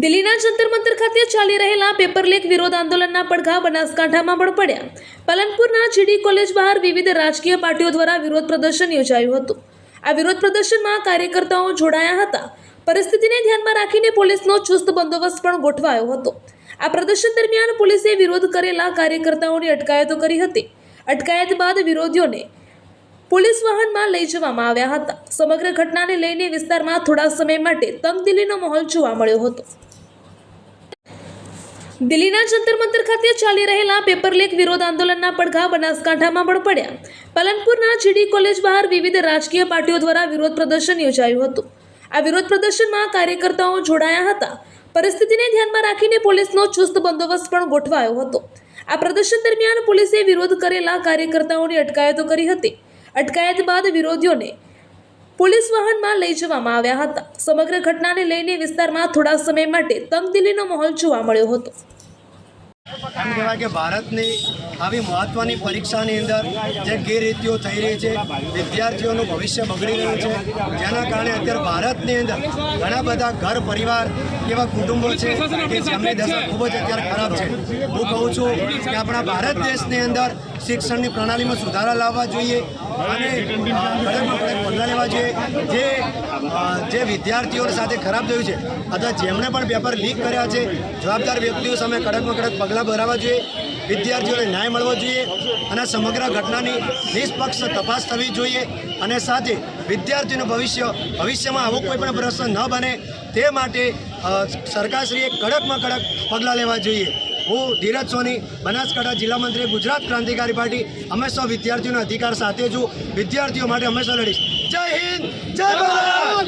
દિલ્હીના જંતર મંતર ખાતે ચાલી રહેલા પેપર લીક વિરોધ આંદોલનના પડઘા બનાસકાંઠામાં પણ પડ્યા. પાલનપુરના જીડી કોલેજ બહાર વિવિધ રાજકીય પાર્ટીઓ દ્વારા વિરોધ પ્રદર્શન યોજાયું હતું. આ વિરોધ પ્રદર્શનમાં કાર્યકર્તાઓ જોડાયા હતા. પરિસ્થિતિને ધ્યાનમાં રાખીને પોલીસનો ચુસ્ત બંદોબસ્ત પણ ગોઠવાયો હતો. આ પ્રદર્શન દરમિયાન પોલીસે વિરોધ કરેલા કાર્યકર્તાઓની અટકાયતો કરી હતી. અટકાયત બાદ વિરોધીઓને પોલીસ વાહનમાં લઈ જવામાં આવ્યા હતા. સમગ્ર ઘટનાને લઈને વિસ્તારમાં થોડા સમય માટે તંગદિલીનો માહોલ જોવા મળ્યો હતો. દિલ્હીના જંતર મંતર ખાતે ચાલી રહેલા પેપર લીક વિરોધ આંદોલનના પડઘા બનાસકાંઠામાં પણ પડ્યા. પાલનપુરના જીડી કોલેજ બહાર વિવિધ રાજકીય પાર્ટીઓ દ્વારા વિરોધ પ્રદર્શન યોજાયું હતું. આ વિરોધ પ્રદર્શનમાં કાર્યકર્તાઓ જોડાયા હતા. પરિસ્થિતિને ધ્યાનમાં રાખીને પોલીસનો ચુસ્ત બંદોબસ્ત પણ ગોઠવાયો હતો. આ પ્રદર્શન દરમિયાન પોલીસે વિરોધ કરેલા કાર્યકર્તાઓની અટકાયતો કરી હતી. અટકાયત બાદ વિરોધીઓને પોલીસ વાહનમાં લઈ જવામાં આવ્યા હતા. સમગ્ર ઘટનાને લઈને વિસ્તારમાં થોડા સમય માટે તંગદિલીનો માહોલ જોવા મળ્યો હતો. એમ કહેવાય કે ભારતની આવી મહત્ત્વની પરીક્ષાની અંદર જે ગેરરીતિઓ થઈ રહી છે, વિદ્યાર્થીઓનું ભવિષ્ય બગડી રહ્યું છે, જેના કારણે અત્યારે ભારતની અંદર ઘણા બધા ઘર પરિવાર એવા કુટુંબો છે કે જેમની દશા ખૂબ જ અત્યારે ખરાબ છે. હું કહું છું કે આપણા ભારત દેશની અંદર શિક્ષણની પ્રણાલીમાં સુધારા લાવવા જોઈએ અને કડકમાં કડક પગલાં લેવા જોઈએ. જે વિદ્યાર્થીઓ સાથે ખરાબ થયું છે અથવા જેમણે પણ પેપર લીક કર્યા છે, જવાબદાર વ્યક્તિઓ સામે કડકમાં કડક પગલાં ભરાવવા જોઈએ. વિદ્યાર્થીઓને ન્યાય મળવો જોઈએ અને સમગ્ર ઘટનાની નિષ્પક્ષ તપાસ થવી જોઈએ. અને સાથે વિદ્યાર્થીઓનું ભવિષ્યમાં આવો કોઈ પણ પ્રશ્ન ન બને તે માટે સરકારશ્રીએ કડકમાં કડક પગલાં લેવા જોઈએ. હું ધીરજ સોની, બનાસકાંઠા જિલ્લા મંત્રી, ગુજરાત ક્રાંતિકારી પાર્ટી, હંમેશા વિદ્યાર્થીઓના અધિકાર સાથે છું. વિદ્યાર્થીઓ માટે હંમેશા લડીશ. જય હિન્દ, જય ભારત.